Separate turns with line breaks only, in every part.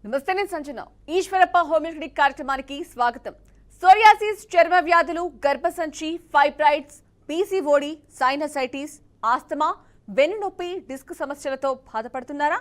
నమస్తే నేను Sanjana. Eeshwarappa homeo clinic కార్యక్రమానికి స్వాగతం. సోరియాసిస్, చర్మ వ్యాధులు, గర్భసంచి, ఫైబ్రాయిడ్స్, పీసీఓడి, సైనసైటిస్, ఆస్తమా, వెన్నునొప్పి, డిస్క్ సమస్యలతో బాధపడుతున్నారా?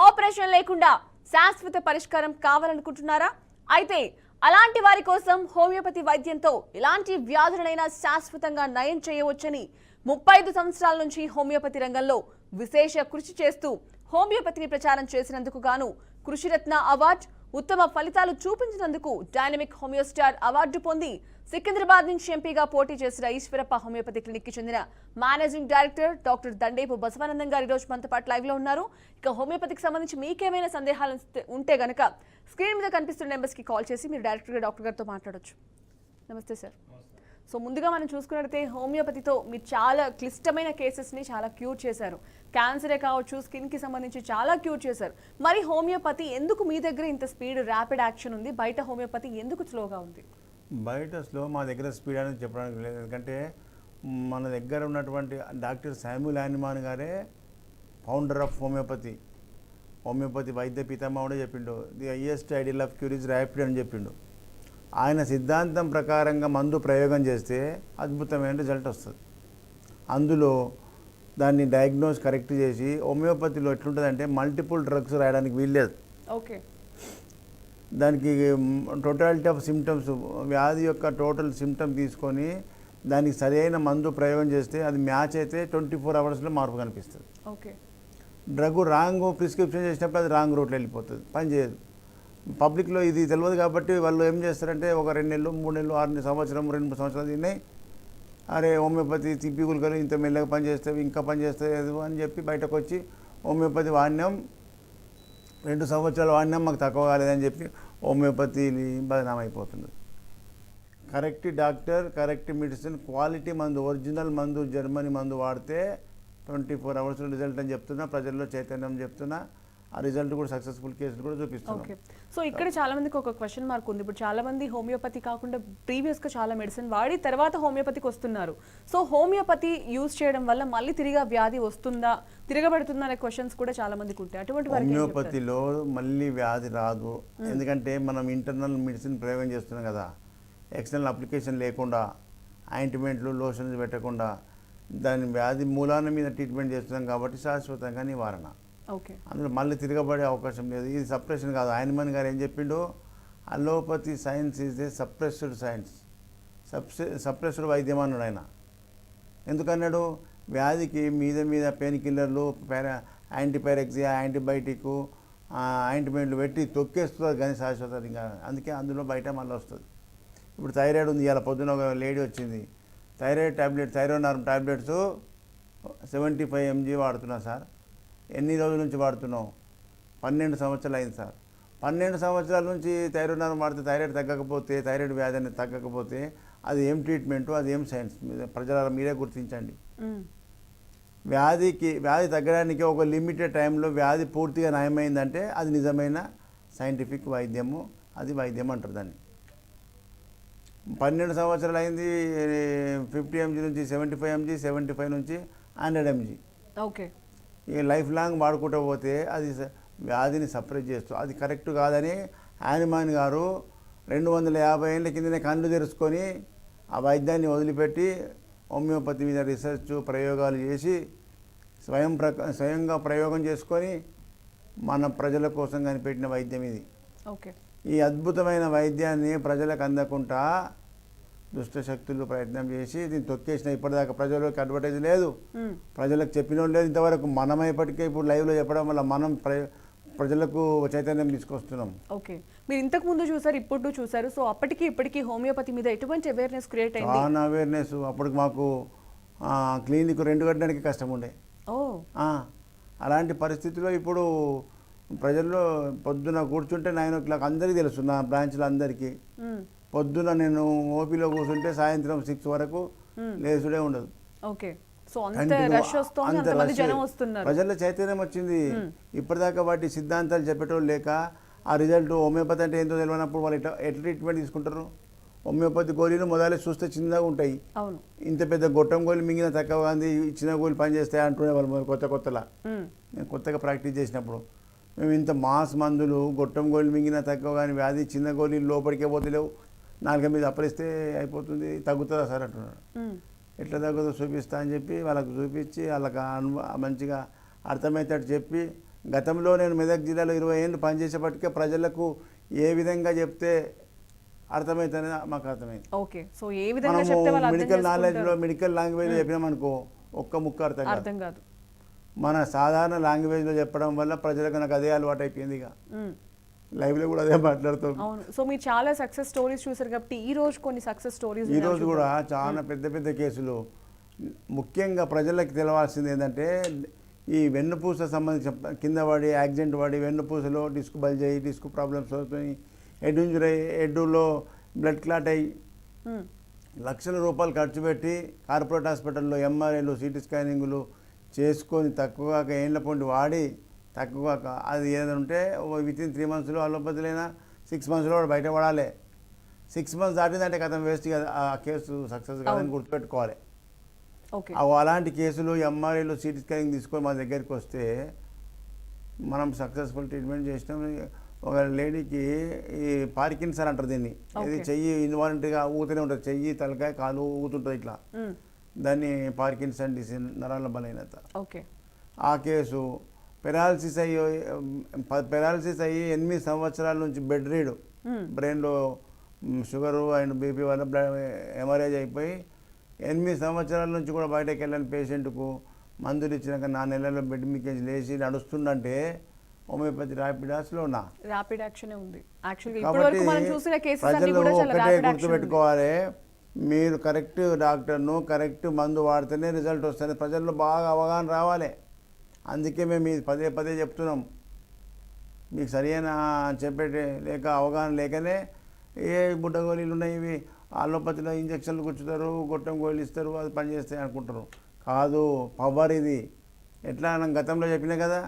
ఆపరేషన్ లేకుండా శాశ్వత పరిష్కారం కావాలనుకుంటున్నారా? అయితే అలాంటి వారి కోసం హోమియోపతి వైద్యంతో ఎలాంటి వ్యాధులనైనా శాశ్వతంగా నయం చేయవచ్చని 35 సంవత్సరాల నుంచి హోమియోపతి రంగంలో విశేష కృషి చేస్తూ హోమియోపతిని ప్రచారం చేసినందుకు గాను కృషిరత్న అవార్డు, ఉత్తమ ఫలితాలు చూపించినందుకు డైనమిక్ హోమియోస్టార్ అవార్డు పొంది సికింద్రాబాద్ నుంచి ఎంపీగా పోటీ చేసిన ఈశ్వరప్ప హోమియోపతి క్లినిక్ కి చెందిన మేనేజింగ్ డైరెక్టర్ డాక్టర్ దండేపు బసవానందం గారు ఈరోజు మనతో పాటు లైవ్ లో ఉన్నారు. ఇక హోమియోపతికి సంబంధించి మీకేమైనా సందేహాలు ఉంటే గనక స్క్రీన్ మీద కనిపిస్తున్న నెంబర్స్ కి కాల్ చేసి మీరు డైరెక్టర్ గా డాక్టర్ గారితో మాట్లాడొచ్చు. నమస్తే సార్. సో ముందుగా మనం చూసుకున్నట్లయితే హోమియోపతితో మీరు చాలా క్లిష్టమైన కేసెస్ని చాలా క్యూర్ చేశారు. క్యాన్సరే కావచ్చు, స్కిన్కి సంబంధించి చాలా క్యూర్ చేశారు. మరి హోమియోపతి ఎందుకు మీ దగ్గర ఇంత స్పీడ్, ర్యాపిడ్ యాక్షన్ ఉంది? బయట హోమియోపతి ఎందుకు స్లోగా ఉంది?
బయట స్లో, మా దగ్గర స్పీడ్ అనేది చెప్పడానికి లేదు. ఎందుకంటే మన దగ్గర ఉన్నటువంటి డాక్టర్ శామ్యూల్ యానిమాన్ గారే ఫౌండర్ ఆఫ్ హోమియోపతి. హోమియోపతి వైద్య పితామహుడే చెప్పిండు, the highest ideal of cure is rapid అని చెప్పిండు. ఆయన సిద్ధాంతం ప్రకారంగా మందు ప్రయోగం చేస్తే అద్భుతమైన రిజల్ట్ వస్తుంది. అందులో దాన్ని డయాగ్నోస్ కరెక్ట్ చేసి, హోమియోపతిలో ఎట్లుంటుందంటే మల్టిపుల్ డ్రగ్స్ రాయడానికి వీల్లేదు.
ఓకే,
దానికి టోటాలిటీ ఆఫ్ సిమ్టమ్స్, వ్యాధి యొక్క టోటల్ సిమ్టమ్ తీసుకొని దానికి సరైన మందు ప్రయోగం చేస్తే అది మ్యాచ్ అయితే 24 అవర్స్లో మార్పు కనిపిస్తుంది.
ఓకే,
డ్రగ్ రాంగ్ ప్రిస్క్రిప్షన్ చేసినప్పుడు అది రాంగ్ రూట్లో వెళ్ళిపోతుంది, పనిచేయదు. పబ్లిక్లో ఇది తెలియదు కాబట్టి వాళ్ళు ఏం చేస్తారంటే ఒక 2 నెలలు, 3 నెలలు, 6 సంవత్సరం, 2 సంవత్సరాలు తిన్నాయి, అరే హోమియోపతి తిప్పి గుల్కలు ఇంత మెల్లగా పనిచేస్తాయి, ఇంకా పనిచేస్తుంది అని చెప్పి బయటకు వచ్చి హోమియోపతి వాడినాం, 2 సంవత్సరాలు వాడినాం, మాకు తక్కువ కాలేదని చెప్పి హోమియోపతి బదనాం అయిపోతుంది. Correct doctor, correct medicine, quality మందు, ఒరిజినల్ మందు, జర్మనీ మందు వాడితే 24 అవర్స్ రిజల్ట్ అని చెప్తున్నా, ప్రజల్లో చైతన్యం చెప్తున్నా. ఆ రిజల్ట్ కూడా సక్సెస్ఫుల్ కేసులు కూడా చూపిస్తున్నాం.
ఓకే. సో ఇక్కడ చాలా మందికి ఒక క్వశ్చన్ మార్క్ ఉంది. ఇప్పుడు చాలా మంది హోమియోపతి కాకుండా ప్రీవియస్గా చాలా మెడిసిన్ వాడి తర్వాత హోమియోపతికి వస్తున్నారు. సో హోమియోపతి యూజ్ చేయడం వల్ల మళ్ళీ తిరిగి వ్యాధి వస్తుందా, తిరగబడుతుందా అనే క్వశ్చన్స్ కూడా చాలా మందికి ఉంటాయి. అటువంటి
హోమియోపతిలో మళ్ళీ వ్యాధి రాదు. ఎందుకంటే మనం ఇంటర్నల్ మెడిసిన్ ప్రయోగం చేస్తున్నాం కదా, ఎక్స్టర్నల్ అప్లికేషన్ లేకుండా, ఆయింట్మెంట్లు, లోషన్స్ పెట్టకుండా దాని వ్యాధి మూలాల మీద ట్రీట్మెంట్ చేస్తున్నాం కాబట్టి శాశ్వతంగా నివారణ.
ఓకే, అందులో
మళ్ళీ తిరగబడే అవకాశం లేదు. ఇది సప్రెషన్ కాదు. ఆయనమన్ గారు ఏం చెప్పిండు, allopathy science is a suppressed science, suppressed వైద్యం అన్నాడు ఆయన. ఎందుకన్నాడు, వ్యాధికి మీద పెయిన్ కిల్లర్లు, యాంటీపైరెక్సియా, యాంటీబయాటిక్, ఆయింట్మెంట్లు పెట్టి తొక్కేస్తుంది కానీ శాశ్వత ఇంకా. అందుకే అందులో బయట మళ్ళీ వస్తుంది. ఇప్పుడు థైరాయిడ్ ఉంది, ఇలా పొద్దున ఒక లేడీ వచ్చింది, thyroid tablet, Thyronorm tablets 75 mg వాడుతున్నా సార్. ఎన్ని రోజుల నుంచి వాడుతున్నావు? 12 సంవత్సరాలు అయింది సార్. 12 సంవత్సరాల నుంచి థైరోనార్మ్ వాడితే థైరాయిడ్ తగ్గకపోతే, థైరాయిడ్ వ్యాధి అనేది తగ్గకపోతే అది ఏం ట్రీట్మెంటు, అది ఏం సైన్స్? ప్రజల మీరే గుర్తించండి. వ్యాధి తగ్గడానికి ఒక లిమిటెడ్ టైంలో వ్యాధి పూర్తిగా నయమైందంటే అది నిజమైన సైంటిఫిక్ వైద్యము, అది వైద్యం అంటారు దాన్ని. 12 సంవత్సరాలు అయింది, 50 mg నుంచి 75 mg, 75 నుంచి 100 mg.
ఓకే,
ఈ లైఫ్ లాంగ్ వాడుకుంటూ పోతే అది వ్యాధిని సప్రెస్ చేస్తుంది. అది కరెక్ట్ కాదని యానిమాన్ గారు 250 ఏళ్ళ కిందనే కళ్ళు తెరుచుకొని ఆ వైద్యాన్ని వదిలిపెట్టి హోమియోపతి మీద రీసెర్చ్, ప్రయోగాలు చేసి స్వయంగా ప్రయోగం చేసుకొని మన ప్రజల కోసం కనిపెట్టిన వైద్యం ఇది.
ఓకే,
ఈ అద్భుతమైన వైద్యాన్ని ప్రజలకు అందకుండా దుష్టశక్తులు ప్రయత్నం చేసి దీన్ని తొక్కేసిన. ఇప్పటిదాకా ప్రజలకు అడ్వర్టైజ్ లేదు, ప్రజలకు చెప్పిన లేదు ఇంతవరకు. మనం ఇప్పటికే ఇప్పుడు లైవ్లో చెప్పడం వల్ల మనం ప్రజలకు చైతన్యం తీసుకొస్తున్నాం.
ఓకే, మీరు ఇంతకు ముందు చూసారు, ఇప్పుడు చూసారు. సో అప్పటికి ఇప్పటికీ హోమియోపతి మీద ఎటువంటి అవేర్నెస్ క్రియేట్ అయింది?
చాలా అవేర్నెస్. అప్పటికి మాకు క్లినిక్ రెంట్ కట్టడానికి కష్టం ఉండే. అలాంటి పరిస్థితుల్లో ఇప్పుడు ప్రజల్లో పొద్దున కూర్చుంటే 9 o'clock అందరికీ తెలుసు, నా బ్రాంచ్లో అందరికీ. పొద్దున నేను ఓపీలో కూర్చుంటే సాయంత్రం 6 వరకు లేసుడే ఉండదు.
ఓకే, సో అంత రష్ వస్తుంది, అంతమంది జనం వస్తున్నారు.
ప్రజల్లో చైతన్యం వచ్చింది. ఇప్పటిదాకా వాటి సిద్ధాంతాలు చెప్పేటోళ్ళు లేక ఆ రిజల్ట్ హోమియోపతి అంటే ఏంటో తెలియనప్పుడు వాళ్ళు ఎట్లా ట్రీట్మెంట్ తీసుకుంటారు? హోమియోపతి గోళీలు మొదలే చూస్తే చిన్నగా ఉంటాయి, ఇంత పెద్ద గొట్టం గోళీ మింగిన తక్కువ అంది, చిన్న గోళీ పనిచేస్తాయి అంటుండే వాళ్ళు కొత్తలా. నేను కొత్తగా ప్రాక్టీస్ చేసినప్పుడు మేము ఇంత మాస్ మందులు గొట్టం గోళీలు మింగినా తక్కువ కానీ వ్యాధి చిన్న గోళీలు లోపలికే పోతలేవు, నాలుక మీద అప్పరిస్తే అయిపోతుంది, తగ్గుతుందా సార్ అంటున్నాడు. ఎట్లా తగ్గుతుందో చూపిస్తా అని చెప్పి వాళ్ళకు చూపించి వాళ్ళకి మంచిగా అర్థమయ్యేటట్టు చెప్పి, గతంలో నేను మెదక్ జిల్లాలో 20 ఏళ్ళు పనిచేసేపటికే ప్రజలకు ఏ విధంగా చెప్తే అర్థమవుతుందని మాకు అర్థమైంది.
ఓకే, సో ఏ విధంగా చెప్తే వాళ్ళు అర్థం
మెడికల్ నాలెడ్జ్లో
చేసుకుంటారు?
మెడికల్ లాంగ్వేజ్లో చెప్పినామనుకో ఒక్క ముక్క అర్థం
అర్థం
కాదు.
కాదు.
మన సాధారణ లాంగ్వేజ్లో చెప్పడం వల్ల ప్రజలకు నాకు అదే అలవాటు అయిపోయింది. ఇక లైవ్లో కూడా అదే మాట్లాడుతాం.
అవును, సో మీరు చాలా సక్సెస్ స్టోరీస్ చూసారు కాబట్టి ఈ రోజు కొన్ని సక్సెస్ స్టోరీస్
ఈ రోజు కూడా చాలా పెద్ద పెద్ద కేసులు. ముఖ్యంగా ప్రజలకు తెలవాల్సింది ఏంటంటే ఈ వెన్నుపూస సంబంధించిన కింద పడి యాక్సిడెంట్ పడి వెన్నుపూసలో డిస్క్ బల్జ్ అయ్యి డిస్క్ ప్రాబ్లమ్స్ అవుతాయి, హెడ్ ఇంజరీ అయ్యి హెడ్లో బ్లడ్ క్లాట్ అయ్యి లక్షల రూపాయలు ఖర్చు పెట్టి కార్పొరేట్ హాస్పిటల్లో ఎంఆర్ఐలు సిటీ స్కానింగ్లు చేసుకొని తక్కువగా ఏళ్ళ పొండి వాడి తక్కువగా అది ఏదంటే వితిన్ 3 మంత్స్లో అలోపతిలైనా 6 మంత్స్లో వాడు బయట పడాలి. 6 మంత్స్ దాటిందంటే కథం వేస్ట్ కదా, ఆ కేసు సక్సెస్ కాదని గుర్తుపెట్టుకోవాలి.
ఓకే,
అలాంటి కేసులు ఎంఆర్ఐలు సిటీ స్కానింగ్ తీసుకొని మా దగ్గరికి వస్తే మనం సక్సెస్ఫుల్ ట్రీట్మెంట్ చేసినాం. ఒక లేడీకి ఈ పార్కిన్సన్ అంటారు దీన్ని, ఇది చెయ్యి ఇన్వాలంటరీగా ఊగుతూనే ఉంటుంది, చెయ్యి తలకాయ కాలు ఊగుతుంటుంది ఇట్లా, దాన్ని పార్కిన్సన్ డిసీజ్ నరాల బలహీనత.
ఓకే,
ఆ కేసు పెరాలసిస్ అయ్యి 8 సంవత్సరాల నుంచి బెడ్ రీడ్, బ్రెయిన్లో షుగరు అండ్ బీపీ వల్ల హెమరేజ్ అయిపోయి 8 సంవత్సరాల నుంచి కూడా బయటకు వెళ్ళని పేషెంట్కు మందులు ఇచ్చినాక 4 నెలల్లో బెడ్ మీకేసి లేచి నడుస్తుందంటే హోమియోపతి ర్యాపిడాస్లోనా
ర్యాపిడ్ యాక్షన్ ఉంది. యాక్చువల్గా
కాబట్టి
ఇప్పటివరకు మనం చూసిన కేసెస్ అన్ని
ప్రజలు
కూడా చాలా
ఒకటే
ర్యాపిడ్ యాక్షన్ ఉంది.
గుర్తుపెట్టుకోవాలి, మీరు కరెక్ట్ డాక్టర్ను కరెక్ట్ మందు వాడితేనే రిజల్ట్ వస్తుంది. ప్రజల్లో బాగా అవగాహన రావాలి. అందుకే మేము ఇది పదే పదే చెప్తున్నాం. మీకు సరైన చెప్పేటి లేక అవగాహన లేకనే ఏ బుడ్డ గోళీలు ఉన్నాయి, ఇవి అలోపతిలో ఇంజక్షన్లు కూర్చుతారు, గొట్టం గోళీలు ఇస్తారు, అది పనిచేస్తాయి అనుకుంటారు. కాదు, పవర్ ఇది. ఎట్లా మనం గతంలో చెప్పినా కదా,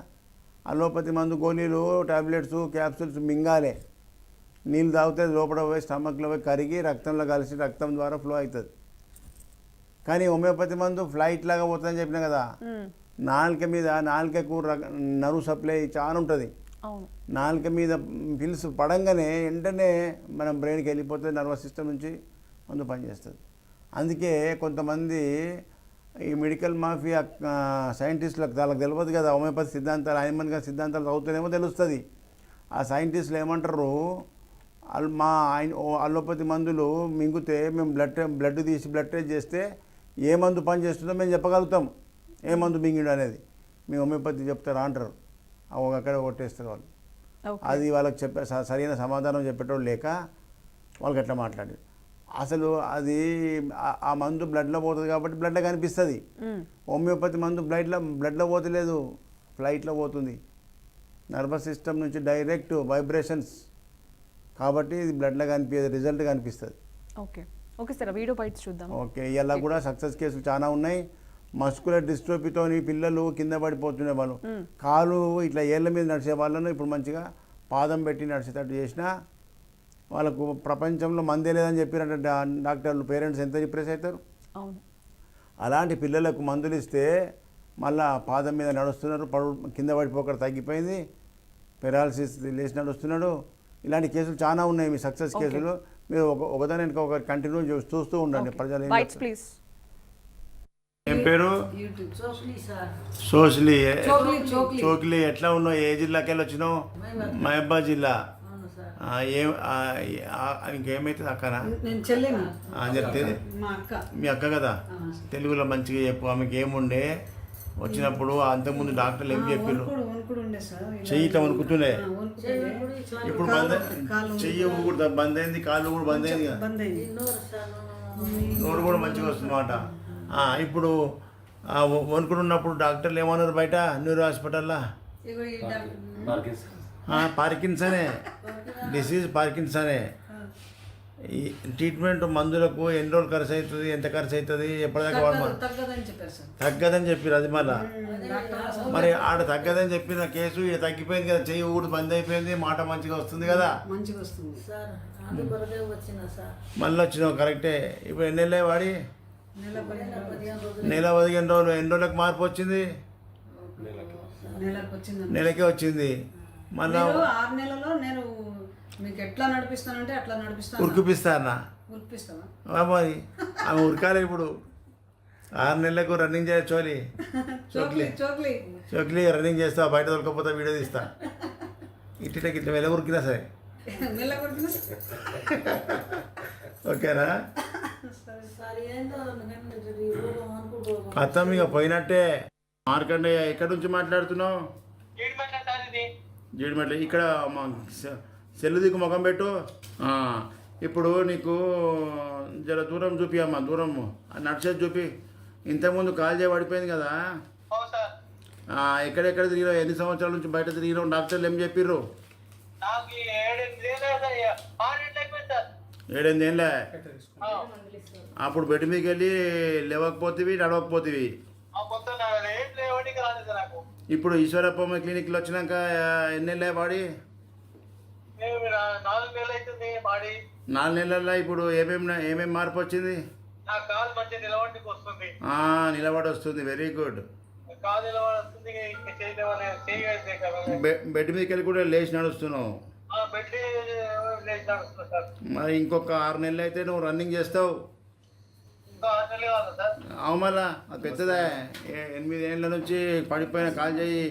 అలోపతి మందు గోళీలు టాబ్లెట్స్ క్యాప్సూల్స్ మింగాలి, నీళ్ళు తాగితే లోపల పోయి స్టమక్లో పోయి కరిగి రక్తంలో కలిసి రక్తం ద్వారా ఫ్లో అవుతుంది. కానీ హోమియోపతి మందు ఫ్లైట్ లాగా పోతుందని చెప్పినా కదా, నాలుక మీద నాలుకకు నర్వ్ సప్లై చాలా ఉంటుంది. నాలుక మీద పిల్స్ పడంగానే వెంటనే మనం బ్రెయిన్కి వెళ్ళిపోతుంది, నర్వస్ సిస్టమ్ నుంచి మందు పనిచేస్తుంది. అందుకే కొంతమంది ఈ మెడికల్ మాఫియా సైంటిస్టులకు వాళ్ళకి తెలియదు కదా, హోమియోపతి సిద్ధాంతాలు ఆయమన్ గారి సిద్ధాంతాలు చదువుతూనేమో తెలుస్తుంది. ఆ సైంటిస్టులు ఏమంటారు, మా అలోపతి మందులు మింగితే మేము బ్లడ్ తీసి బ్లడ్ టెస్ట్ చేస్తే ఏ మందు పని చేస్తుందో మేము చెప్పగలుగుతాం, ఏ మందు మింగిడు అనేది. మీ హోమియోపతి చెప్తారా అంటారు, అక్కడ కొట్టేస్తారు వాళ్ళు. అది వాళ్ళకి సరైన సమాధానం చెప్పేటోళ్ళు లేక వాళ్ళకి ఎట్లా మాట్లాడి, అసలు అది ఆ మందు బ్లడ్లో పోతుంది కాబట్టి బ్లడ్లో కనిపిస్తుంది. హోమియోపతి మందు బ్లడ్లో పోతలేదు, ఫ్లైట్లో పోతుంది, నర్వస్ సిస్టమ్ నుంచి డైరెక్ట్ వైబ్రేషన్స్ కాబట్టి ఇది బ్లడ్లో కనిపించదు, రిజల్ట్ కనిపిస్తుంది.
ఓకే ఓకే సార్, వీడియో బయట చూద్దాం.
ఓకే, ఇలా కూడా సక్సెస్ కేసులు చాలా ఉన్నాయి. మస్కులర్ డిస్ట్రోఫీతోని పిల్లలు కింద పడిపోతునే వాళ్ళు, కాలు ఇట్లా ఏళ్ళ మీద నడిచే వాళ్ళను ఇప్పుడు మంచిగా పాదం పెట్టి నడిచేటట్టు చేసినా వాళ్ళకు ప్రపంచంలో మందే లేదని చెప్పారంటే డాక్టర్లు పేరెంట్స్ ఎంత డిప్రెస్ అవుతారు.
అవును,
అలాంటి పిల్లలకు మందులు ఇస్తే మళ్ళా పాదం మీద నడుస్తున్నారు, కింద పడిపోకడ తగ్గిపోయింది, పెరాలసిస్ లేచి నడుస్తున్నాడు. ఇలాంటి కేసులు చాలా ఉన్నాయి, మీ సక్సెస్ కేసులు. మీరు ఒకదాని వెనుక ఒకటి కంటిన్యూ చూస్తూ ఉండండి. ప్రజలు
ప్లీజ్.
ఏం పేరు? సోష్లీ. చోక్లీ. ఎట్లా ఉన్నావు? ఏ జిల్లాకి వెళ్ళి వచ్చినావు? మహబాద్ జిల్లా. ఇంకేమైతుంది అక్కనా? చెప్తే మీ అక్క కదా, తెలుగులో మంచిగా చెప్పు. ఆమెకి ఏముండే వచ్చినప్పుడు అంతకుముందు డాక్టర్లు ఏం చెప్పారు? చెయ్యి ఇట్లా వణుకుతుండే, ఇప్పుడు చెయ్యి కూడా బంద్ అయింది, కాళ్ళు కూడా బంద్ అయింది కదా, నోరు కూడా మంచిగా వస్తుంది మాట. ఇప్పుడు వణుకున్నప్పుడు డాక్టర్లు ఏమన్నారు బయట న్యూరో హాస్పిటల్లో? పార్కిన్సనే డిసీజ్, పార్కిన్సనే. ఈ ట్రీట్మెంట్ మందులకు ఎన్ని రోజులు ఖర్చు అవుతుంది, ఎంత ఖర్చు అవుతుంది, ఎప్పటిదాకా తగ్గదని చెప్పారు. అది మరి ఆడ తగ్గదని చెప్పిన కేసు ఇక తగ్గిపోయింది కదా, చెయ్యి ఊరు బంద్ అయిపోయింది, మాట మంచిగా వస్తుంది కదా, మళ్ళీ వచ్చినావు. కరెక్టే. ఇప్పుడు ఎన్ని నెలలే వాడి? నెల 15 రోజులు. ఎన్ని రోజులకు మార్పు వచ్చింది? నెలకే వచ్చింది. మళ్ళా
మీరు 6 నెలల్లో నేను మీకు ఎట్లా నడిపిస్తానంటే అట్లా నడిపిస్తాను.
ఉరికిపిస్తానా
ఉరిపిస్తావా?
మరి ఆమె ఉరకాలి ఇప్పుడు 6 నెలలకు రన్నింగ్ చేయ చోలి
చోక్లీ చోక్లీ
చోక్లీ రన్నింగ్ చేస్తా, బయట దొరకపోతే వీడియో తీస్తా. ఇట్లా ఇట్లా వెళ్ళ ఉరికినా సరే
మెల్ల కొడుతున్నా.
ఓకేనా? కథం ఇక పోయినట్టే. మార్కండే ఎక్కడి నుంచి మాట్లాడుతున్నావు? జీడిమెట్ల. ఇక్కడ మా సెల్లు దిక్కు ముఖం పెట్టు. ఇప్పుడు నీకు జర దూరం చూపి అమ్మా, దూరం నడిచేది చూపి. ఇంతకుముందు కాల్ చేయ పడిపోయింది కదా, ఎక్కడెక్కడ తిరిగినావు? ఎన్ని సంవత్సరాల నుంచి బయట తిరిగినావు? డాక్టర్లు ఏం చెప్పిర్రు? 7 ఏళ్ళే. అప్పుడు బెడ్ మీదకి వెళ్ళి లేవకపోతేవి, నడవకపోతేవి. ఇప్పుడు ఈశ్వరప్పమ్మ క్లినిక్లో వచ్చినాక ఎన్ని నెలలే వాడి? 4 నెలల్లో ఇప్పుడు ఏమేమి మార్పు వచ్చింది? నిలబడి వస్తుంది. Very good. బెడ్ మీదకి వెళ్ళి కూడా లేచి నడుస్తున్నావు. మరి ఇంకొక 6 నెలలు అయితే నువ్వు రన్నింగ్ చేస్తావు. అవు మళ్ళా అది పెద్దదా? 8 ఏళ్ళ నుంచి పడిపోయిన కాల్ చేయి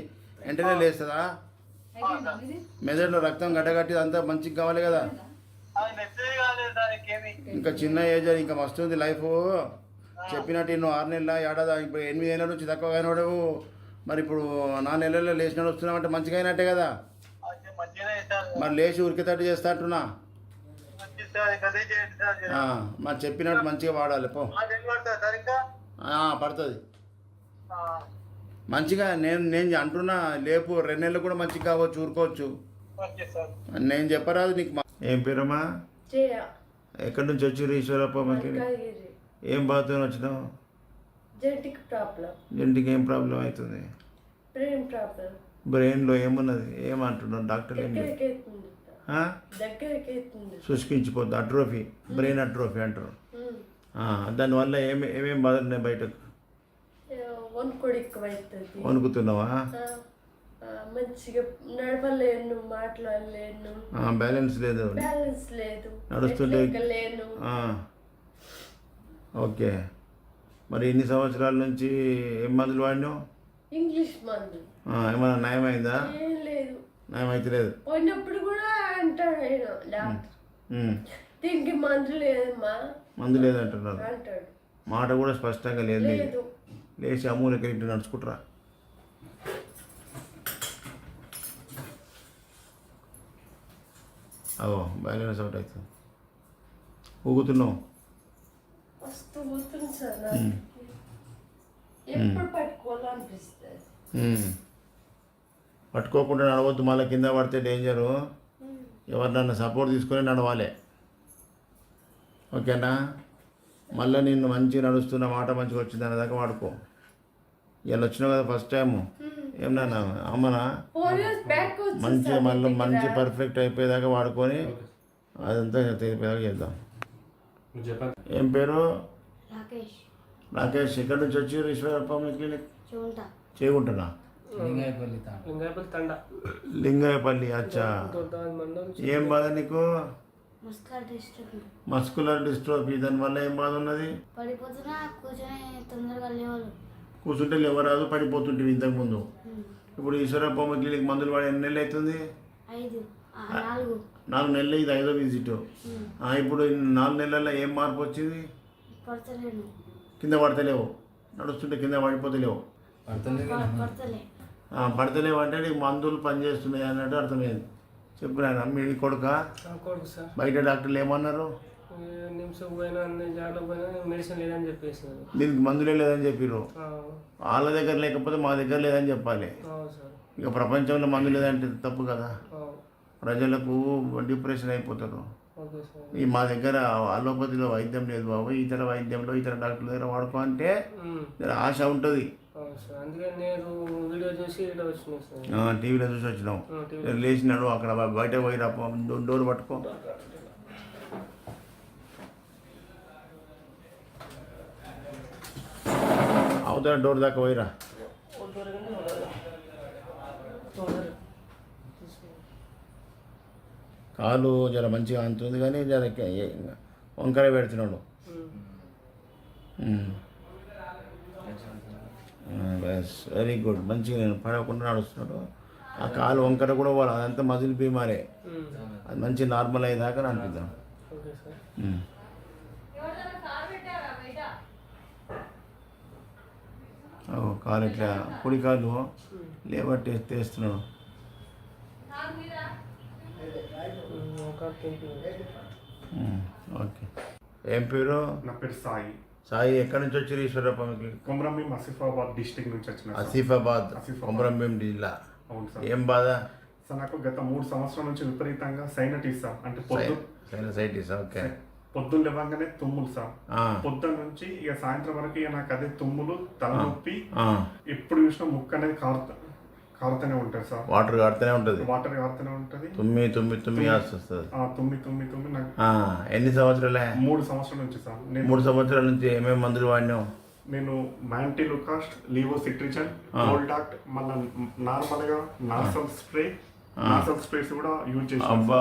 వెంటనే లేస్తుందా? మెదడులో రక్తం గడ్డగట్టి అంతా మంచిగా కావాలి కదా. ఇంకా చిన్న ఏజ్, ఇంకా మస్తు ఉంది లైఫ్. చెప్పినట్టు నువ్వు 6 నెలల ఏడాది, ఇప్పుడు 8 ఏళ్ళ నుంచి తక్కువ అయినాడు. మరి ఇప్పుడు 4 నెలల్లో లేచి నడుస్తున్నావంటే మంచిగా అయినట్టే కదా. మరి లేచి ఉరికేటట్టు చేస్తా అంటున్నా. మరి చెప్పినట్టు మంచిగా వాడాలి. పో పడుతుంది మంచిగా. నేను అంటున్నా లేపు 2 నెలలు కూడా మంచిగా కావచ్చు, ఊరుకోవచ్చు. నేను చెప్పరాదు నీకు. ఏం పేరమ్మా? ఎక్కడి నుంచి వచ్చిర్రు ఈశ్వరప్పమ్మకి? ఏం బాధతో వచ్చినావు? జెంటికి ఏం ప్రాబ్లం అవుతుంది? బ్రెయిన్లో ఏమున్నది? ఏమంటున్నావు? డాక్టర్లు ఏం శుష్కించిపోద్ది. అట్రోఫీ, బ్రెయిన్ అట్రోఫీ అంటారు. దానివల్ల ఏమేమి బాధలు ఉన్నాయి బయటకు? వణుకుతున్నావా?
మంచిగా నడవలేను, మాట్లాడలేను,
బ్యాలెన్స్ లేదు, నడుస్తుంటే. ఓకే. మరి ఇన్ని సంవత్సరాల నుంచి ఏం మందులు వాడినావు?
ఇంగ్లీష్ మందు.
ఏమన్నా నయమైందా?
ఏం లేదు,
నయం అయితే లేదు.
పోయినప్పుడు కూడా అంటాడు డాక్టర్, దీనికి మందు లేదమ్మా,
మందు లేదంటున్నారు.
అంటాడు.
మాట కూడా స్పష్టంగా లేదు. లేచి అమూలకి ఇంటి నడుచుకుంటారా? అవో బ్యాలెన్స్ అవుట్ అవుతుంది. ఊగుతున్నావు.
మస్తు ఊగుతుంది సార్. ఎప్పుడు పట్టుకోవాలనిపిస్తుంది.
పట్టుకోకుండా నడవద్దు, మళ్ళీ కింద పడితే డేంజరు. ఎవరినన్నా సపోర్ట్ తీసుకొని నడవాలి. ఓకేనా? మళ్ళీ నిన్ను మంచిగా నడుస్తున్న మాట మంచిగా వచ్చింది అనేదాకా వాడుకో. ఇలా వచ్చినావు కదా ఫస్ట్ టైము. ఏమన్నా అమ్మనా మంచిగా మళ్ళీ మంచి పర్ఫెక్ట్ అయిపోయేదాకా వాడుకొని అదంతా తెలిపోయేదాకా చేద్దాం. ఏం పేరు? రాకేష్. ఎక్కడి నుంచి వచ్చి ఈశ్వరప్ప క్లినిక్? చేయకుంటున్నా. లింగాయపల్లి. అచ్చా. ఏం బాధ నీకు? Muscular dystrophy. దానివల్ల ఏం బాధ ఉన్నది? కూర్చుంటే లేవరాదు, పడిపోతుంటివి ఇంతకుముందు. ఇప్పుడు ఈశ్వరప్ప క్లినిక్ మందులు వాడి ఎన్ని నెలలు అవుతుంది? 4 నెలలు. ఇది 5వ విజిట్. ఇప్పుడు 4 నెలల్లో ఏం మార్పు వచ్చింది? కింద పడతలేవు, నడుస్తుంటే కింద పడిపోతలేవు. పడతలేవు అంటే నీకు మందులు పనిచేస్తున్నాయి అన్నట్టు అర్థమైంది. చెప్పు నాయన. మీ కొడుక? బయట డాక్టర్లు ఏమన్నారు? దీనికి మందులే లేదని చెప్పిర్రు. వాళ్ళ దగ్గర లేకపోతే మా దగ్గర లేదని చెప్పాలి. ఇక ప్రపంచంలో మందు లేదంటే తప్పు కదా. ప్రజలకు డిప్రెషన్ అయిపోతారు. ఈ మా దగ్గర అలోపతిలో వైద్యం లేదు బాబు, ఇతర వైద్యంలో ఇతర డాక్టర్ల దగ్గర వాడుకో అంటే ఆశ ఉంటుంది. టీవీలో చూసి వచ్చినావు. లేచినాడు అక్కడ బయట పోయి డోర్ పట్టుకో. అవతల డోర్ దాకా పోయిరా. కాలు జర మంచిగా అంతుంది కానీ జర వంకర పెడుతున్నాడు. బస్ వెరీ గుడ్, మంచిగా నేను పడకుండా నడుస్తున్నాడు. ఆ కాలు వంకర కూడా వాళ్ళు అదంతా మజిల్ బీమారే, అది మంచి నార్మల్ అయ్యేదాకా అనిపిద్దాం. కాలు ఇట్లా కుడి కాలు లేబట్టి తెస్తున్నాడు. ఓకే, ఏం పేరు?
నా పేరు సాయి.
సాయి, ఎక్కడి నుంచి వచ్చారు ఈశ్వరప్ప?
కొమరంభీం ఆసిఫాబాద్ డిస్టిక్ నుంచి వచ్చిన సార్.
ఆసిఫాబాద్, కొమరంభీం జిల్లా.
అవును సార్.
ఏం బాధ?
సార్ నాకు గత 3 సంవత్సరాల నుంచి విపరీతంగా సైనటిస్ సార్, అంటే
సైనసైటిస్. ఓకే,
పొద్దున్న లేవగానే తుమ్ములు సార్. పొద్దున్న నుంచి ఇక సాయంత్రం వరకు ఇక నాకు అదే తుమ్ములు, తలనొప్పి, ఎప్పుడు చూసినా ముక్కు అనేది కారుతూనే ఉంటుంది సార్.
వాటర్ కారుతూనే ఉంటుంది.
వాటర్ కారుతూనే ఉంటుంది.
తుమ్మి వస్తుంది.
తుమ్మి నాకు.
ఎన్ని సంవత్సరాలే?
3 సంవత్సరాల నుంచి సార్.
3 సంవత్సరాల నుంచి ఏమేమి మందులు వాడినావు?
నేను మ్యాంటిలుకాస్ట్, లీవోసిట్రిజన్, గోల్డాక్ట్, మళ్ళీ నార్మల్గా నాసల్ స్ప్రేస్ కూడా యూజ్ చేసాను.
అబ్బా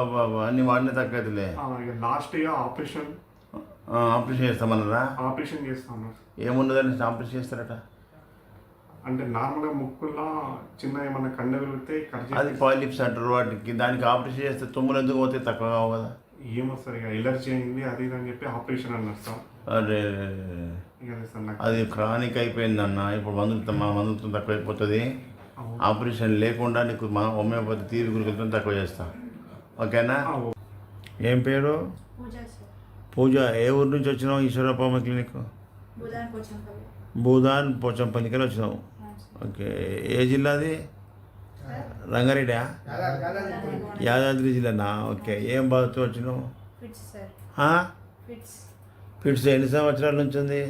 అన్ని వాడిన తక్కువైతులే.
లాస్ట్ ఇయర్ ఆపరేషన్
చేస్తామన్నారా?
ఆపరేషన్ చేస్తాను.
ఏమున్నదని ఆపరేషన్ చేస్తారట?
అంటే నార్మల్గా ముక్కులో చిన్న ఏమన్నా కండ విరిగితే
అది పాలిప్స్ అంటారు వాటికి. దానికి ఆపరేషన్ చేస్తే తుమ్ములు ఎందుకు పోతే తక్కువ కావు కదా?
ఏమో సార్, ఇక ఎలర్జీ అయింది అది ఇది అని చెప్పి ఆపరేషన్ అన్నారు సార్.
అరే, అది క్రానిక్ అయిపోయిందన్న. ఇప్పుడు మందులతో తక్కువైపోతుంది. ఆపరేషన్ లేకుండా నీకు హోమియోపతి తీరు గురికలతో తక్కువ చేస్తాం. ఓకేనా? ఏం పేరు? పూజ. ఏ ఊరు నుంచి వచ్చినావు ఈశ్వరప్ప క్లినిక్? భూదాన్ పోచంపల్లికి వచ్చినావు. ఓకే, ఏ జిల్లాది? రంగారెడ్డా? యాదాద్రి జిల్లానా? ఓకే, ఏం బాధతో వచ్చినావు? ఫిట్స్ ఎన్ని సంవత్సరాల నుంచి ఉంది?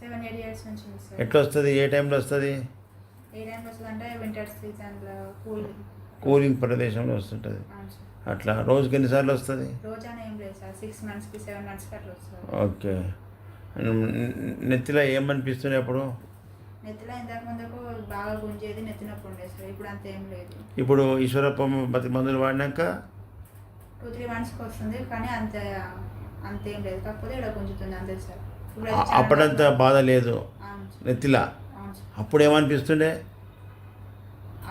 7-8 years నుంచి సార్.
ఎట్లా వస్తుంది? ఏ టైంలో వస్తుంది?
ఏ టైంలో వస్తుంది అంటే వింటర్ సీజన్లో
కూలింగ్ ప్రదేశంలో వస్తుంటుంది. అట్లా రోజుకి ఎన్నిసార్లు వస్తుంది?
రోజానే ఏం లేదు సార్, 6 monthsకి 7 monthsకి అట్లా వస్తుంది.
ఓకే, నెత్తిలో ఏమనిపిస్తుంది అప్పుడు?
నెత్తిలో ఇంతకు ముందుకు బాగా గుంజేది, నెత్తి నొప్పి ఉండేది సార్. ఇప్పుడు అంత ఏం లేదు.
ఇప్పుడు ఈశ్వరప్ప మందులు వాడినాక
2-3 monthsకి వస్తుంది, కానీ అంతేం లేదు. కాకపోతే ఇక్కడ గుంజుతుంది అంతే సార్.
అప్పుడంతా బాధ లేదు నెత్తిలా? అప్పుడు ఏమనిపిస్తుండే?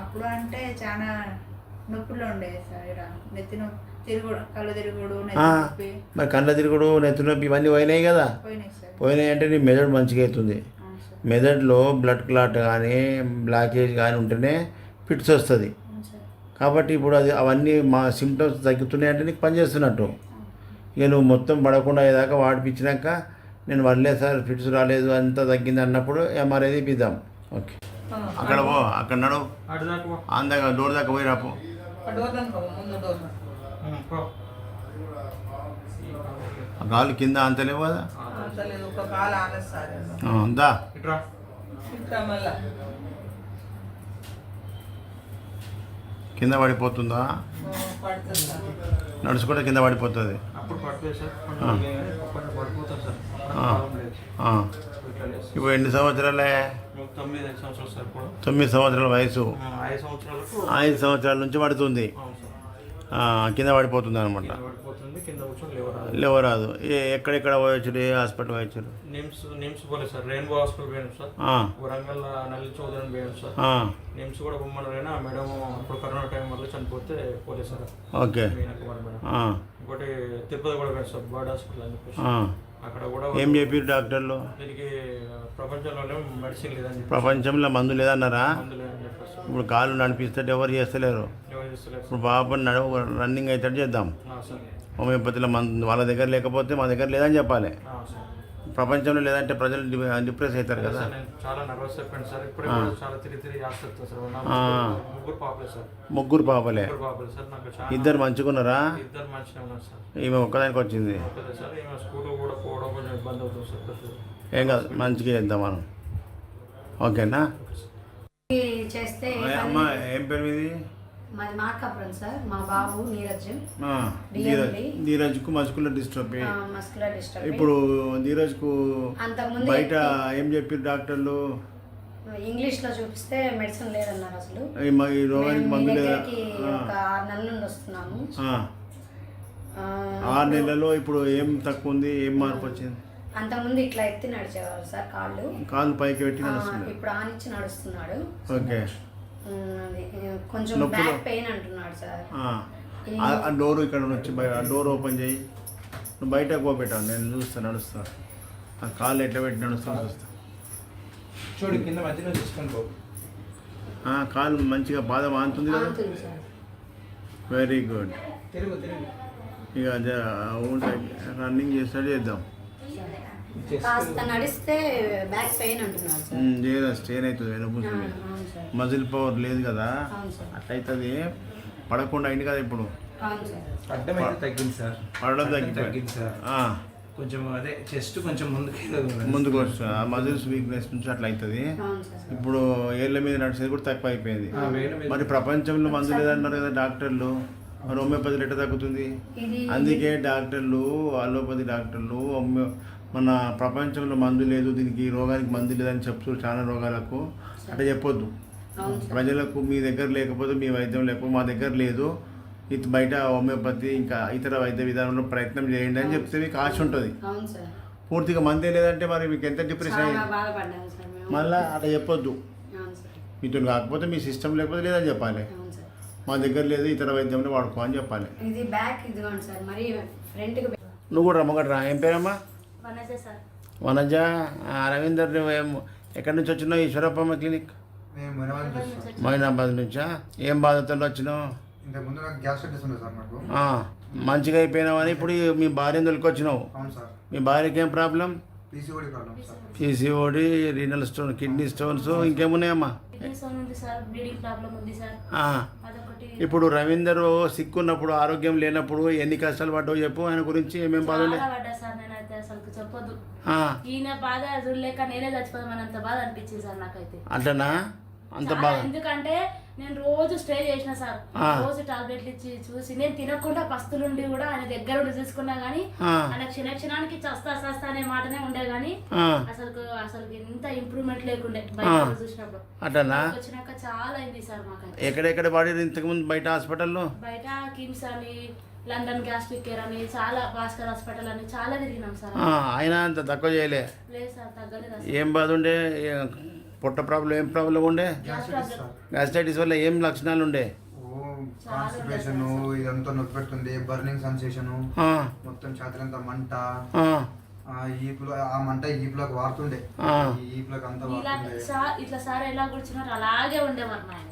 అప్పుడు అంటే చాలా నొప్పులు ఉండేది సార్. ఇక్కడ నెత్తి నొప్పి, తిరుగుడు, కళ్ళు తిరుగుడు, నెత్తి నొప్పి.
మరి కళ్ళ తిరుగుడు, నెత్తి నొప్పి ఇవన్నీ పోయినాయి కదా?
పోయినాయి సార్.
పోయినాయి అంటే నీ మెదడు మంచిగా అవుతుంది. మెదడులో బ్లడ్ క్లాట్ కానీ బ్లాకేజ్ కానీ ఉంటేనే ఫిట్స్ వస్తుంది. కాబట్టి ఇప్పుడు అవన్నీ మా సిమ్టమ్స్ తగ్గుతున్నాయి అంటే నీకు పనిచేస్తున్నట్టు. ఇక నువ్వు మొత్తం పడకుండా అయ్యేదాకా వాడిపించినాక నేను వదిలేదు సార్, ఫిట్స్ రాలేదు, అంతా తగ్గింది అన్నప్పుడు ఎంఆర్ఐ తీపిద్దాం. ఓకే, అక్కడ పో, అక్కడ నడు, అందాక డోర్ దాకా పోయి రాపో. కాలు కింద అంతలేవు కదా? అంతా కింద పడిపోతుందా? నడుచుకుంటే కింద పడిపోతుంది. ఇప్పుడు ఎన్ని సంవత్సరాలే? 9 సంవత్సరాల వయసు. 5 సంవత్సరాల నుంచి పడుతుంది, కింద పడిపోతుంది అనమాట. లేవరాదు. ఎక్కడెక్కడ పోయొచ్చారు? ఏ హాస్పిటల్ పోయొచ్చారు?
నిమ్స్ పోలేదు సార్, రెయిన్బో హాస్పిటల్ పోయాను సార్. వరంగల్ నల్లి చౌదరి పోయాను సార్. నిమ్స్ కూడా బొమ్మలైనా మేడం ఇప్పుడు కరోనా టైం వల్ల చనిపోతే పోలేదు సార్.
ఓకే,
ఇంకోటి తిరుపతి కూడా పోయాను సార్, బర్డ్ హాస్పిటల్ అని చెప్పేసి. అక్కడ కూడా
ఏం చెప్పారు డాక్టర్లు?
దీనికి ప్రపంచంలోనే మెడిసిన్ లేదని,
ప్రపంచంలో మందు లేదన్నారా?
మందు లేదని చెప్పేసి.
ఇప్పుడు కాళ్ళు నడిపిస్తే ఎవరు చేస్తలేరు. ఇప్పుడు బాబు రన్నింగ్ అయితే చేద్దాం. హోమియోపతిలో వాళ్ళ దగ్గర లేకపోతే మా దగ్గర లేదని చెప్పాలి. ప్రపంచంలో లేదంటే ప్రజలు డిప్రెస్ అవుతారు కదా.
చాలా నర్వస్ అయిపోయింది సార్. ఇప్పుడు చాలా తిరిగి ఆసక్తి సార్. 3 పాపలే సార్.
3 పాపలే
సార్. నాకు
2 మంచిగున్నారా?
2 మంచిగా ఉన్నారు సార్.
ఈమె ఒక్కదానికి వచ్చింది
సార్. ఈమె స్కూల్ కూడా పోవడం కొంచెం ఇబ్బంది అవుతుంది సార్.
ఏం కాదు, మంచిగా చేద్దాం మనం. ఓకేనా?
చేస్తే
అమ్మ ఏం పేరు మీది?
మాది మార్కాపురం సార్. మా బాబు నీరజ్.
నీరజ్కు మస్కులర్ డిస్ట్రోఫీ.
Muscular dystrophy.
ఇప్పుడు నీరజ్కు
అంతకుముందు
బయట ఏం చెప్పారు డాక్టర్లు?
ఇంగ్లీష్లో చూపిస్తే మెడిసిన్ లేదన్నారు. అసలు
ఈ రోగానికి మందు లేదా?
ఒక 6 నెలల నుండి వస్తున్నాము.
6 నెలల్లో ఇప్పుడు ఏం తక్కువ ఉంది, ఏం మార్పు వచ్చింది?
అంతకుముందు ఇట్లా ఎత్తి నడిచేవారు సార్ కాళ్ళు.
కాళ్ళు పైకి పెట్టి నడుస్తుంది.
ఇప్పుడు ఆనిచ్చి నడుస్తున్నాడు.
ఓకే.
అది కొంచెం
నొప్పులు?
బ్యాక్ పెయిన్ అంటున్నాడు సార్.
ఆ డోర్ ఇక్కడ నుంచి డోర్ ఓపెన్ చేయి, నువ్వు బయటకు పోపెట్టావు, నేను చూస్తాను నడుస్తా. ఆ కాళ్ళు ఎట్లా పెట్టి నడుస్తాను చూస్తా.
చూడు కింద మధ్యలో తీసుకొని పో.
కాలు మంచిగా బాధ మానుతుంది కదా.
ఆగుతుంది సార్.
Very good.
తిరుగు
ఇక రన్నింగ్ చేస్తాడు చేద్దాం.
కాస్త నడిస్తే బ్యాక్ పెయిన్ అంటున్నాడు సార్.
లేదా స్ట్రెయిన్ అవుతుంది వెనుకూర్చుంది,
అవును సార్.
మజిల్ పవర్ లేదు కదా,
అవును సార్.
అట్లయితుంది. పడకుండా అయింది కదా ఇప్పుడు.
అవును సార్.
అడ్డం అయితే తగ్గింది సార్.
పడడం
తగ్గింది సార్. కొంచెం అదే చెస్ట్ కొంచెం
ముందుకు వస్తుంది. ఆ మజిల్స్ వీక్నెస్ నుంచి అట్లా అవుతుంది.
అవును సార్.
ఇప్పుడు ఏళ్ళ మీద నడిచేది కూడా తక్కువ అయిపోయింది.
వేళ్ళ మీద
మరి ప్రపంచంలో మందు లేదన్నారు కదా డాక్టర్లు, మరి హోమియోపతి ఎట్లా తగ్గుతుంది? అందుకే డాక్టర్లు, అలోపతి డాక్టర్లు మన ప్రపంచంలో మందు లేదు, దీనికి ఈ రోగానికి మందు లేదని చెప్తూ చాలా రోగాలకు అట్లా చెప్పొద్దు. ప్రజలకు మీ దగ్గర లేకపోతే, మీ వైద్యం లేకపోతే మా దగ్గర లేదు, ఇది బయట హోమియోపతి ఇంకా ఇతర వైద్య విధానంలో ప్రయత్నం చేయండి అని చెప్తే మీకు ఆశ ఉంటుంది.
అవును సార్.
పూర్తిగా మందే లేదంటే మరి మీకు ఎంత డిప్రెషన్
చాలా
అయ్యింది.
బాధపడ్డాను సార్ మేము.
మళ్ళీ అట్లా చెప్పొద్దు.
అవును సార్.
మీతో కాకపోతే మీ సిస్టమ్ లేకపోతే లేదని చెప్పాలి.
అవును సార్.
మా దగ్గర లేదు, ఇతర వైద్యంలో వాడుకో అని చెప్పాలి.
ఇది బ్యాక్ ఇదిగోండి సార్, మరి ఫ్రంట్కి
నువ్వు కూడా రమ్మగడ రా. ఏం పేరమ్మా?
వనజ సార్.
వనజ. రవీందర్, నువ్వేం ఎక్కడి నుంచి వచ్చినావు? ఈశ్వరప్పమ్మ క్లినిక్
నేను మొనవాడి నుంచి వచ్చాను.
మైనాబాద్ నుంచా? ఏం బాధతో వచ్చినావు?
ఇంతకుముందు నాకు గ్యాస్ట్రైటిస్ ఉంది సార్ నాకు.
మంచిగా అయిపోయినావని ఇప్పుడు మీ భార్యను తొలికొచ్చినావు.
అవును సార్.
మీ భార్యకి ఏం problem?
PCOD problem sir.
PCOD, renal stone, kidney stones, ఇంకేమున్నాయమ్మా?
బ్లీడింగ్ ప్రాబ్లం ఉంది సార్. అదొకటి.
ఇప్పుడు రవీందర్ సిక్ ఉన్నప్పుడు, ఆరోగ్యం లేనప్పుడు ఎన్ని కష్టాలు పడ్డావు చెప్పు. ఆయన గురించి ఏమేమి బాధ ఉండే?
పడ్డా సార్, నేనైతే అసలు చెప్పొద్దు. ఈయన బాధ చూడలేక నేనే చచ్చిపోదామని అంత బాధ అనిపించింది సార్ నాకైతే.
అట్లనా? అంత బాధ?
ఎందుకంటే నేను రోజు స్టే చేసిన సార్, రోజు టాబ్లెట్లు ఇచ్చి చూసి నేను తినకుండా పస్తులుండి కూడా ఆయన దగ్గర ఉండి చూసుకున్నా గానీ ఆయన క్షణానికి చస్తా అనే మాటనే ఉండే గానీ అసలు ఎంత ఇంప్రూవ్మెంట్ లేకుండే బయట చూసినప్పుడు.
అట్లనా?
వచ్చినాక చాలా అయింది సార్ మాకైతే.
ఎక్కడెక్కడ వాడారు ఇంతకు ముందు బయట హాస్పిటల్లో?
బయట కిమ్స్ అని, లండన్ గ్యాస్ట్రిక్ కేర్ అని, చాలా భాస్కర్ హాస్పిటల్ అని చాలా తిరిగినాం సార్.
ఆయన అంత తక్కువ చేయలే?
లేదు సార్, తగ్గలేదు.
ఏం బాధ ఉండే? పొట్ట ప్రాబ్లం, ఏం ప్రాబ్లం ఉండే? గ్యాస్ట్రైటిస్ వల్ల ఏం లక్షణాలు ఉండే?
కాన్స్టిపేషన్, ఇదంతా నొప్పి పెడుతుంది, బర్నింగ్ సెన్సేషన్, మొత్తం ఛాతీలంతా మంట, ఈపులో ఆ మంట ఈపులోకి వారుతుండే, ఈపులోకి అంతా వారుతుండే.
ఇట్లా సార్ ఎలా కూర్చున్నారు అలాగే ఉండేవారు ఆయన.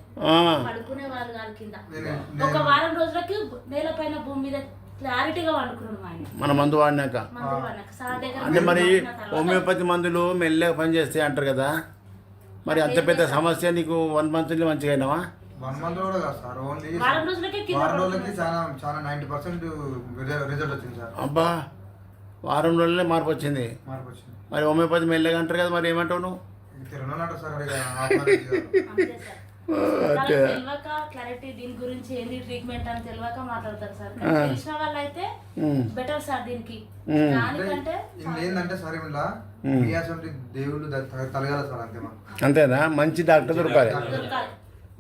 పడుకునే వాళ్ళు కాదు కింద. ఒక వారం రోజులకి నేలపైన భూమి మీద క్లారిటీగా వండుకున్నాం ఆయన.
మన మందు వాడినాక. అంటే మరి హోమియోపతి మందులు మెల్లగా పనిచేస్తాయి అంటారు కదా, మరి అంత పెద్ద సమస్య నీకు 1 month మంచిగా అయినావా?
1 month కూడా కాదు సార్, ఓన్లీ
వారం రోజులకి
చాలా 90% రిజల్ట్ వచ్చింది సార్.
అబ్బా, వారం రోజులనే మార్పు వచ్చింది. మరి హోమియోపతి మెల్లగా అంటారు కదా, మరి ఏమంటావు నువ్వు?
తిరుగుతున్నట్టు సార్.
తెలియక క్లారిటీ దీని గురించి ఏంది ట్రీట్మెంట్ అని తెలియక మాట్లాడతారు సార్. తెలిసిన వాళ్ళు అయితే బెటర్ సార్ దీనికి. దానికంటే
ఏంటంటే సార్ ఇలా దేవుళ్ళు తలగాల సార్, అంతేమా?
అంతేనా? మంచి డాక్టర్ దొరకాలి.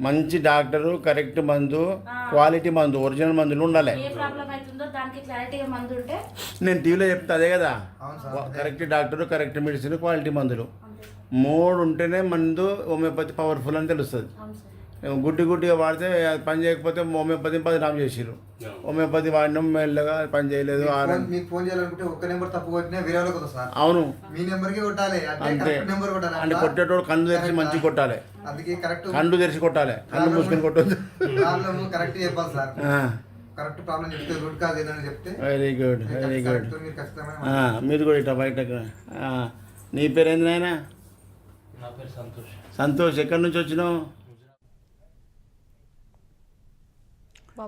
మంచి డాక్టరు, కరెక్ట్ మందు, క్వాలిటీ మందు, ఒరిజినల్ మందులు ఉండాలి.
ఏ ప్రాబ్లం అవుతుందో దానికి క్లారిటీగా మందు ఉంటే.
నేను టీవీలో చెప్తా అదే కదా, correct doctor, correct medicine, quality మందులు 3 ఉంటేనే మందు హోమియోపతి పవర్ఫుల్ అని తెలుస్తుంది. గుడ్డిగా వాడితే పని చేయకపోతే హోమియోపతిని బదనాం చేసిరు. హోమియోపతి వాడినాం మెల్లగా పని చేయలేదు.
మీకు ఫోన్ చేయాలనుకుంటే ఒక్క నెంబర్ తప్పు కొట్టినా వేరే వాళ్ళకి వస్తుంది సార్.
అవును,
మీ నెంబర్కి కొట్టాలి,
అంతే.
నెంబర్ కొట్టాలి.
అంటే కొట్టేటోడు కళ్ళు తెరిచి మంచి కొట్టాలి,
అందుకే కరెక్ట్
కళ్ళు తెరిచి కొట్టాలి, కళ్ళు మూసుకొని కొట్టొద్దు.
ప్రాబ్లమ్ కరెక్ట్ చెప్పాలి సార్. కరెక్ట్ ప్రాబ్లం చెప్తే రూట్ కాజ్ ఏదని చెప్తే
వెరీ గుడ్, వెరీ గుడ్.
మీరు ఖచ్చితంగా
మీరు కూడా ఇట్లా బయట. నీ పేరు ఏంది నాయన?
నా పేరు సంతోష్.
సంతోష్, ఎక్కడి నుంచి వచ్చినావు?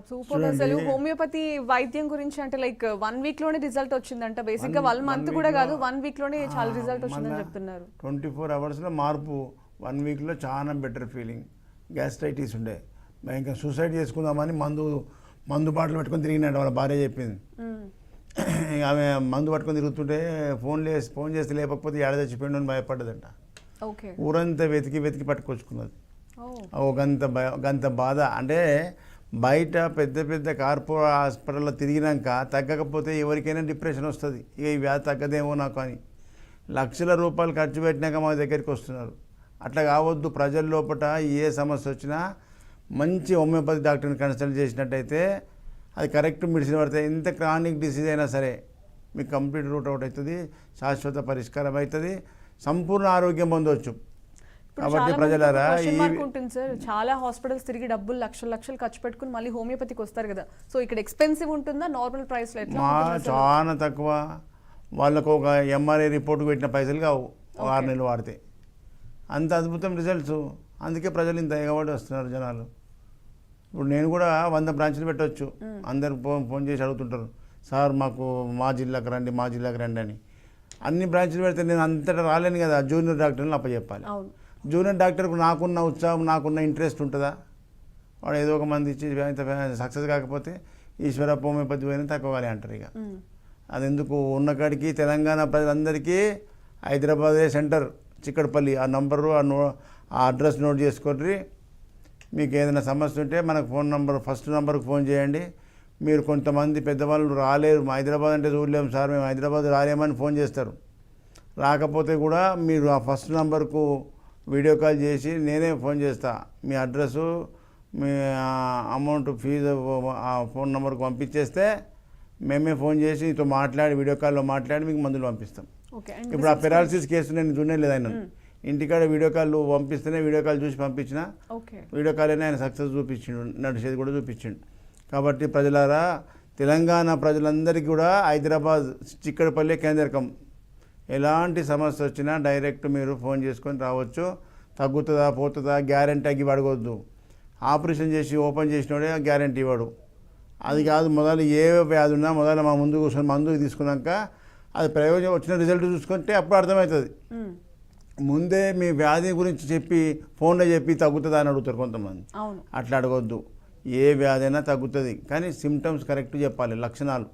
సూపర్. అసలు హోమియోపతి వైద్యం గురించి అంటే లైక్ 1 week లోనే రిజల్ట్ వచ్చిందంట. బేసిక్ గా 1 month కూడా కాదు, 1 week లోనే చాలా రిజల్ట్ వచ్చిందని చెప్తున్నారు.
24 hours మార్పు, 1 week చాలా బెటర్ ఫీలింగ్. గ్యాస్ట్రైటిస్ ఉండే, ఇంకా సూసైడ్ చేసుకుందామని మందు బాటలు పెట్టుకొని తిరిగినాడు. వాళ్ళ భార్య చెప్పింది. ఆమె మందు పట్టుకొని తిరుగుతుంటే ఫోన్ చేస్తే లేకపోతే ఏడ చచ్చిపోయిండు అని భయపడ్డదంట. ఊరంతా వెతికి పట్టుకొచ్చుకున్నది. గంత బాధ. అంటే బయట పెద్ద పెద్ద కార్పొరేట్ హాస్పిటల్లో తిరిగినాక తగ్గకపోతే ఎవరికైనా డిప్రెషన్ వస్తుంది. ఇక ఈ వ్యాధి తగ్గదేమో నాకు అని లక్షల రూపాయలు ఖర్చు పెట్టినాక మా దగ్గరికి వస్తున్నారు. అట్లా కావద్దు. ప్రజల లోపల ఏ సమస్య వచ్చినా మంచి హోమియోపతి డాక్టర్ని కన్సల్ట్ చేసినట్టయితే అది కరెక్ట్ మెడిసిన్ పడితే ఎంత క్రానిక్ డిసీజ్ అయినా సరే మీకు కంప్లీట్ రూట్ అవుట్ అవుతుంది, శాశ్వత పరిష్కారం అవుతుంది, సంపూర్ణ ఆరోగ్యం పొందవచ్చు. కాబట్టి ప్రజలారా
ఉంటుంది సార్, చాలా హాస్పిటల్స్ తిరిగి డబ్బులు లక్షలు ఖర్చు పెట్టుకుని మళ్ళీ హోమియోపతికి వస్తారు కదా. సో ఇక్కడ ఎక్స్పెన్సివ్ ఉంటుందా, నార్మల్ ప్రైస్లో ఎట్లా?
చాలా తక్కువ. వాళ్ళకు ఒక ఎంఆర్ఐ రిపోర్ట్ పెట్టిన పైసలు కావు 6 నెలలు వాడితే. అంత అద్భుతం రిజల్ట్స్. అందుకే ప్రజలు ఇంత ఎగబడి వస్తున్నారు జనాలు. ఇప్పుడు నేను కూడా 100 బ్రాంచ్లు పెట్టవచ్చు. అందరు ఫోన్ చేసి అడుగుతుంటారు, సార్ మాకు మా జిల్లాకు రండి అని. అన్ని బ్రాంచ్లు పెడితే నేను అంతటా రాలేను కదా, జూనియర్ డాక్టర్ని అప్పచెప్పాలి. జూనియర్ డాక్టర్కు నాకున్న ఉత్సాహం, నాకున్న ఇంట్రెస్ట్ ఉంటుందా? వాడు ఏదో ఒక మంది ఇచ్చి సక్సెస్ కాకపోతే ఈశ్వరప్ప హోమియోపతి పోయినా తక్కువగానే అంటారు. ఇక అది ఎందుకు, ఉన్న కాడికి తెలంగాణ ప్రజలందరికీ హైదరాబాదే సెంటర్, చిక్కడపల్లి. ఆ నంబరు ఆ అడ్రస్ నోట్ చేసుకోండి. మీకు ఏదైనా సమస్య ఉంటే మనకు ఫోన్ నంబర్, ఫస్ట్ నంబర్కి ఫోన్ చేయండి. మీరు కొంతమంది పెద్దవాళ్ళు రాలేరు, హైదరాబాద్ అంటే చూడలేము సార్, మేము హైదరాబాద్ రాలేమని ఫోన్ చేస్తారు. రాకపోతే కూడా మీరు ఆ ఫస్ట్ నంబర్కు వీడియో కాల్ చేసి నేనే ఫోన్ చేస్తా, మీ అడ్రస్సు, మీ అమౌంట్, ఫీజు ఆ ఫోన్ నెంబర్కి పంపించేస్తే మేమే ఫోన్ చేసి మీతో మాట్లాడి, వీడియో కాల్లో మాట్లాడి మీకు మందులు పంపిస్తాం. ఇప్పుడు ఆ పెరాలసిస్ కేసు నేను చూడలేదు, ఆయన ఇంటికాడ వీడియో కాల్ పంపిస్తేనే వీడియో కాల్ చూసి పంపించిన, వీడియో కాల్ అయినా ఆయన సక్సెస్ చూపించిండు, నడిచేది కూడా చూపించిండు. కాబట్టి ప్రజలారా, తెలంగాణ ప్రజలందరికీ కూడా హైదరాబాద్ చిక్కడపల్లి కేంద్రకం. ఎలాంటి సమస్య వచ్చినా డైరెక్ట్ మీరు ఫోన్ చేసుకొని రావచ్చు. తగ్గుతుందా పోతుందా గ్యారంటీ అగ్గి అడగొద్దు. ఆపరేషన్ చేసి ఓపెన్ చేసినోడే గ్యారంటీ ఇవ్వడు. అది కాదు, మొదలు ఏ వ్యాధి ఉన్నా మొదలు మా ముందు కూర్చొని మందు తీసుకున్నాక అది ప్రయోజనం వచ్చిన రిజల్ట్ చూసుకుంటే అప్పుడు అర్థమవుతుంది. ముందే మీ వ్యాధి గురించి చెప్పి ఫోన్లో చెప్పి తగ్గుతుందా అని అడుగుతారు కొంతమంది. అట్లా అడగొద్దు. ఏ వ్యాధి అయినా తగ్గుతుంది, కానీ సిమ్టమ్స్ కరెక్ట్ చెప్పాలి. లక్షణాలు,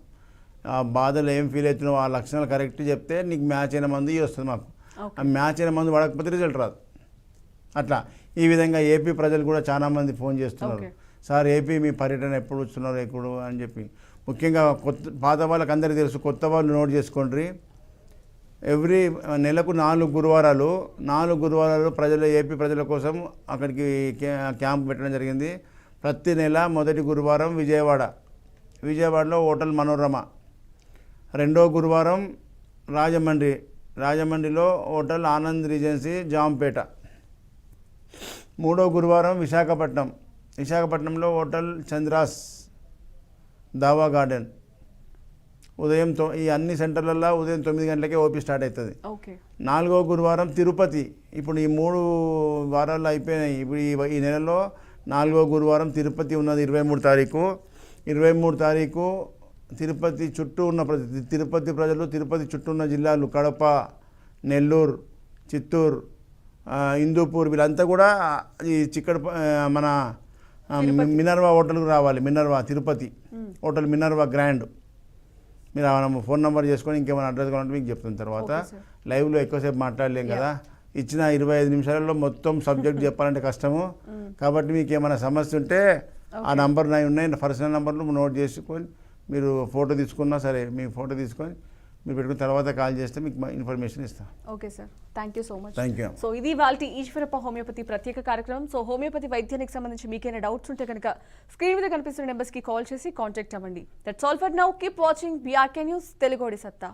ఆ బాధలు ఏం ఫీల్ అవుతున్నావు ఆ లక్షణాలు కరెక్ట్ చెప్తే నీకు మ్యాచ్ అయిన మందు వస్తుంది. మాకు ఆ మ్యాచ్ అయిన మందు వాడకపోతే రిజల్ట్ రాదు. అట్లా ఈ విధంగా ఏపీ ప్రజలు కూడా చాలామంది ఫోన్ చేస్తున్నారు, సార్ ఏపీ మీ పర్యటన ఎప్పుడు వస్తున్నారు ఎప్పుడు అని చెప్పి. ముఖ్యంగా పాత వాళ్ళకి అందరికీ తెలుసు, కొత్త వాళ్ళు నోట్ చేసుకోండి. ఎవ్రీ నెలకు 4 గురువారాలు ప్రజల ఏపీ ప్రజల కోసం అక్కడికి క్యాంప్ పెట్టడం జరిగింది. ప్రతి నెల మొదటి గురువారం విజయవాడలో హోటల్ మనోరమ, రెండో గురువారం రాజమండ్రిలో హోటల్ ఆనంద్ రీజెన్సీ జాంపేట, మూడో గురువారం విశాఖపట్నంలో హోటల్ చంద్రాస్ దావా గార్డెన్. ఉదయం ఈ అన్ని సెంటర్లలో ఉదయం 9 గంటలకే ఓపీ స్టార్ట్ అవుతుంది. 4వ గురువారం తిరుపతి. ఇప్పుడు ఈ 3 వారాలు అయిపోయినాయి. ఇప్పుడు ఈ నెలలో 4వ గురువారం తిరుపతి ఉన్నది. 23 తారీఖు తిరుపతి చుట్టూ ఉన్న తిరుపతి ప్రజలు, తిరుపతి చుట్టూ ఉన్న జిల్లాలు కడప, నెల్లూరు, చిత్తూరు, హిందూపూర్ వీళ్ళంతా కూడా ఈ మన మినర్వా హోటల్కి రావాలి. Tirupati hotel Minerva grand. మీరు ఫోన్ నెంబర్ చేసుకొని ఇంకేమైనా అడ్రస్ కావాలంటే మీకు చెప్తున్న తర్వాత లైవ్లో ఎక్కువసేపు మాట్లాడలేం కదా. ఇచ్చిన 25 నిమిషాలలో మొత్తం సబ్జెక్ట్ చెప్పాలంటే కష్టము. కాబట్టి మీకు ఏమైనా సమస్య ఉంటే ఆ నంబర్ ఉన్నాయి, పర్సనల్ నంబర్లు నోట్ చేసుకొని మీరు ఫోటో తీసుకున్నా సరే, మీ ఫోటో తీసుకొని మీరు పెట్టుకున్న తర్వాత కాల్ చేస్తే మీకు ఇన్ఫర్మేషన్ ఇస్తాం.
Okay sir, thank you so much.
Thank you.
So ఇది వాళ్ళ ఈశ్వరప్ప హోమియోపతి ప్రత్యేక కార్యక్రమం. సో హోమియోపతి వైద్యానికి సంబంధించి మీకైనా డౌట్స్ ఉంటే కనుక స్క్రీన్ మీద కనిపిస్తున్న నెంబర్స్కి కాల్ చేసి కాంటాక్ట్ అవ్వండి. That's all for now. Keep watching BRK news, తెలుగోడి సత్తా.